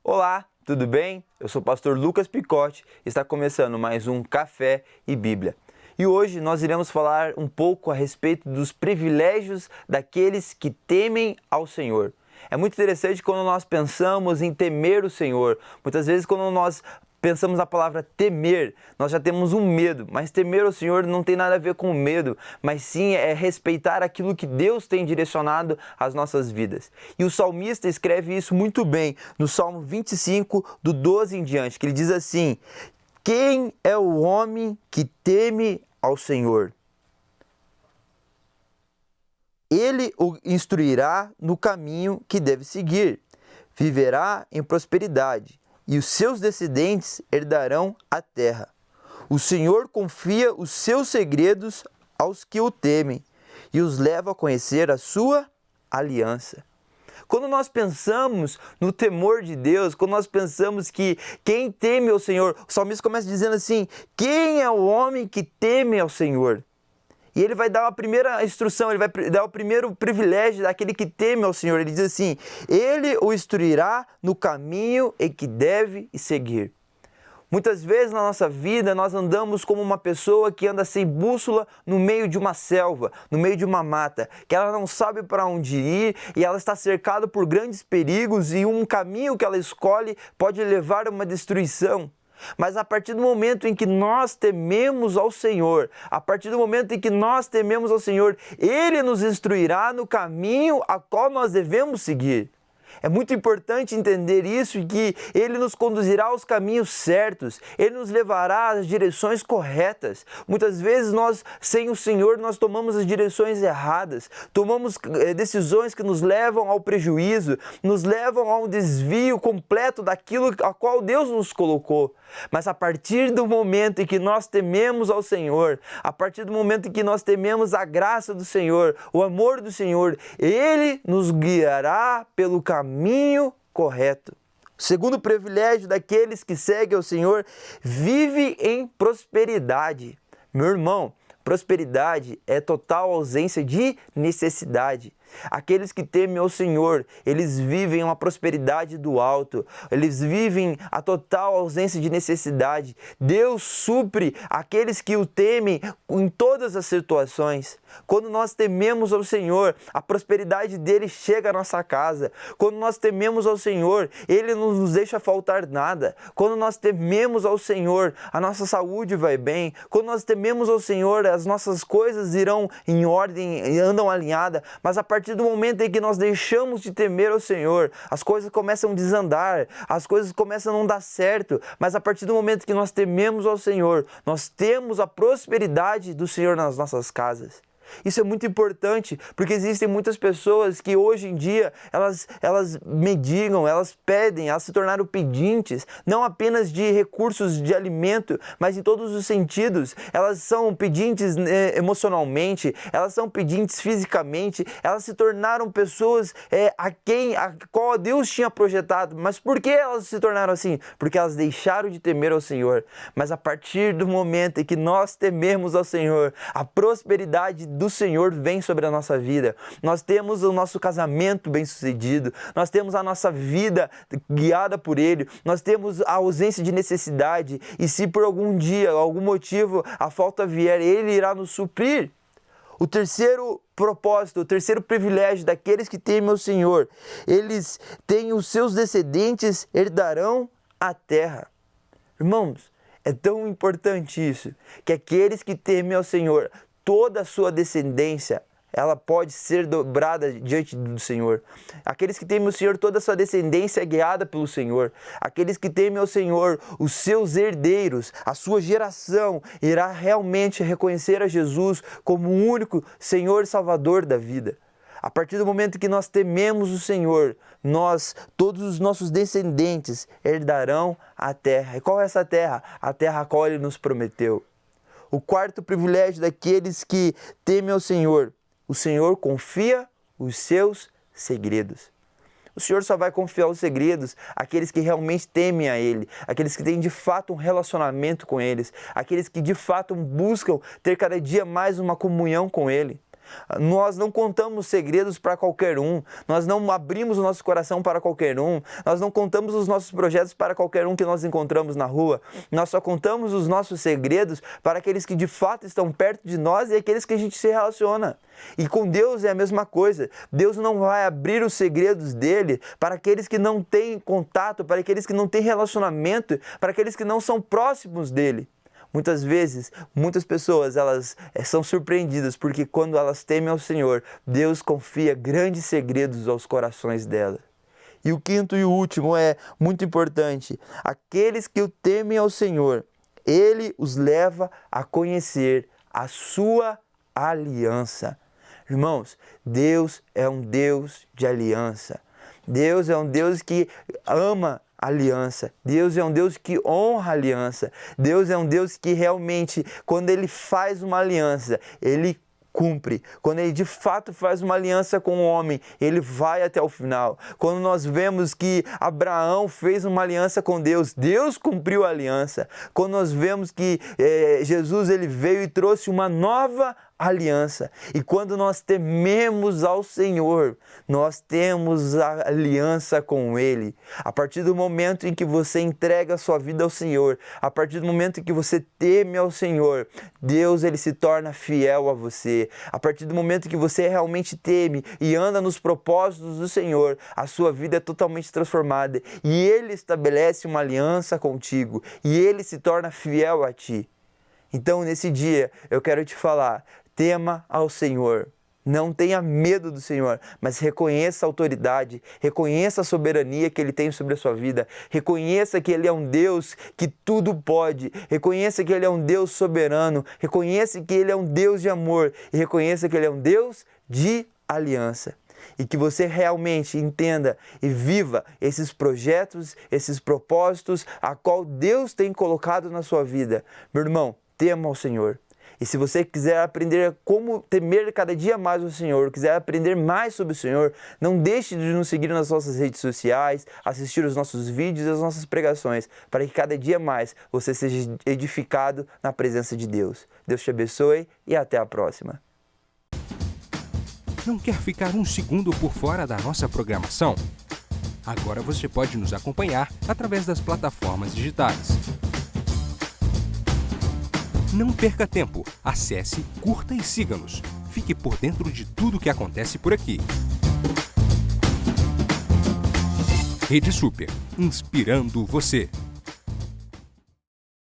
Olá, tudo bem? Eu sou o pastor Lucas Picotti e está começando mais um Café e Bíblia. E hoje nós iremos falar um pouco a respeito dos privilégios daqueles que temem ao Senhor. É muito interessante quando nós pensamos em temer o Senhor. Muitas vezes quando nós pensamos na palavra temer, nós já temos um medo, mas temer ao Senhor não tem nada a ver com medo, mas sim é respeitar aquilo que Deus tem direcionado às nossas vidas. E o salmista escreve isso muito bem no Salmo 25, do 12 em diante, que ele diz assim: quem é o homem que teme ao Senhor? Ele o instruirá no caminho que deve seguir, viverá em prosperidade, e os seus descendentes herdarão a terra. O Senhor confia os seus segredos aos que o temem e os leva a conhecer a sua aliança. Quando nós pensamos no temor de Deus, quando nós pensamos que quem teme ao Senhor, o salmista começa dizendo assim: quem é o homem que teme ao Senhor? E ele vai dar a primeira instrução, ele vai dar o primeiro privilégio daquele que teme ao Senhor. Ele diz assim: ele o instruirá no caminho em que deve seguir. Muitas vezes na nossa vida nós andamos como uma pessoa que anda sem bússola no meio de uma selva, no meio de uma mata, que ela não sabe para onde ir e ela está cercada por grandes perigos e um caminho que ela escolhe pode levar a uma destruição. Mas a partir do momento em que nós tememos ao Senhor, a partir do momento em que nós tememos ao Senhor, Ele nos instruirá no caminho a qual nós devemos seguir. É muito importante entender isso e que Ele nos conduzirá aos caminhos certos, Ele nos levará às direções corretas. Muitas vezes nós, sem o Senhor, nós tomamos as direções erradas, tomamos decisões que nos levam ao prejuízo, nos levam a um desvio completo daquilo a qual Deus nos colocou. Mas a partir do momento em que nós tememos ao Senhor, a partir do momento em que nós tememos a graça do Senhor, o amor do Senhor, Ele nos guiará pelo caminho correto. O segundo privilégio daqueles que seguem ao Senhor: vive em prosperidade. Meu irmão, prosperidade é total ausência de necessidade. Aqueles que temem ao Senhor, eles vivem uma prosperidade do alto, eles vivem a total ausência de necessidade. Deus supre aqueles que o temem em todas as situações. Quando nós tememos ao Senhor, a prosperidade dele chega à nossa casa. Quando nós tememos ao Senhor, Ele não nos deixa faltar nada. Quando nós tememos ao Senhor, a nossa saúde vai bem. Quando nós tememos ao Senhor, as nossas coisas irão em ordem e andam alinhadas. Mas a partir do momento em que nós deixamos de temer ao Senhor, as coisas começam a desandar, as coisas começam a não dar certo. Mas a partir do momento que nós tememos ao Senhor, nós temos a prosperidade do Senhor nas nossas casas. Isso é muito importante, porque existem muitas pessoas que hoje em dia, elas mendigam, elas pedem, elas se tornaram pedintes, não apenas de recursos de alimento, mas em todos os sentidos. Elas são pedintes emocionalmente, elas são pedintes fisicamente, elas se tornaram pessoas a qual Deus tinha projetado. Mas por que elas se tornaram assim? Porque elas deixaram de temer ao Senhor. Mas a partir do momento em que nós tememos ao Senhor, a prosperidade do Senhor vem sobre a nossa vida. Nós temos o nosso casamento bem-sucedido, nós temos a nossa vida guiada por Ele, nós temos a ausência de necessidade, e se por algum dia, algum motivo, a falta vier, Ele irá nos suprir. O terceiro propósito, o terceiro privilégio daqueles que temem ao Senhor: eles têm os seus descendentes herdarão a terra. Irmãos, é tão importante isso, que aqueles que temem ao Senhor, toda a sua descendência, ela pode ser dobrada diante do Senhor. Aqueles que temem o Senhor, toda a sua descendência é guiada pelo Senhor. Aqueles que temem ao Senhor, os seus herdeiros, a sua geração, irá realmente reconhecer a Jesus como o único Senhor e Salvador da vida. A partir do momento que nós tememos o Senhor, todos os nossos descendentes herdarão a terra. E qual é essa terra? A terra a qual Ele nos prometeu. O quarto privilégio daqueles que temem ao Senhor: o Senhor confia os seus segredos. O Senhor só vai confiar os segredos àqueles que realmente temem a Ele, aqueles que têm de fato um relacionamento com eles, aqueles que de fato buscam ter cada dia mais uma comunhão com Ele. Nós não contamos segredos para qualquer um, nós não abrimos o nosso coração para qualquer um, nós não contamos os nossos projetos para qualquer um que nós encontramos na rua, nós só contamos os nossos segredos para aqueles que de fato estão perto de nós e aqueles que a gente se relaciona. E com Deus é a mesma coisa. Deus não vai abrir os segredos dele para aqueles que não têm contato, para aqueles que não têm relacionamento, para aqueles que não são próximos dele. Muitas vezes, muitas pessoas elas são surpreendidas porque quando elas temem ao Senhor, Deus confia grandes segredos aos corações delas. E o quinto e o último é muito importante. Aqueles que o temem ao Senhor, Ele os leva a conhecer a sua aliança. Irmãos, Deus é um Deus de aliança. Deus é um Deus que ama aliança. Deus é um Deus que honra a aliança. Deus é um Deus que realmente, quando Ele faz uma aliança, Ele cumpre. Quando Ele de fato faz uma aliança com o homem, Ele vai até o final. Quando nós vemos que Abraão fez uma aliança com Deus, Deus cumpriu a aliança. Quando nós vemos que Jesus ele veio e trouxe uma nova aliança. E quando nós tememos ao Senhor, nós temos a aliança com Ele. A partir do momento em que você entrega a sua vida ao Senhor, a partir do momento em que você teme ao Senhor, Deus ele se torna fiel a você. A partir do momento que você realmente teme e anda nos propósitos do Senhor, a sua vida é totalmente transformada e Ele estabelece uma aliança contigo e Ele se torna fiel a ti. Então, nesse dia, eu quero te falar, tema ao Senhor. Não tenha medo do Senhor, mas reconheça a autoridade, reconheça a soberania que Ele tem sobre a sua vida, reconheça que Ele é um Deus que tudo pode, reconheça que Ele é um Deus soberano, reconheça que Ele é um Deus de amor e reconheça que Ele é um Deus de aliança. E que você realmente entenda e viva esses projetos, esses propósitos a qual Deus tem colocado na sua vida. Meu irmão, tema ao Senhor. E se você quiser aprender como temer cada dia mais o Senhor, quiser aprender mais sobre o Senhor, não deixe de nos seguir nas nossas redes sociais, assistir os nossos vídeos e as nossas pregações, para que cada dia mais você seja edificado na presença de Deus. Deus te abençoe e até a próxima. Não quer ficar um segundo por fora da nossa programação? Agora você pode nos acompanhar através das plataformas digitais. Não perca tempo, acesse, curta e siga-nos. Fique por dentro de tudo o que acontece por aqui. Rede Super, inspirando você.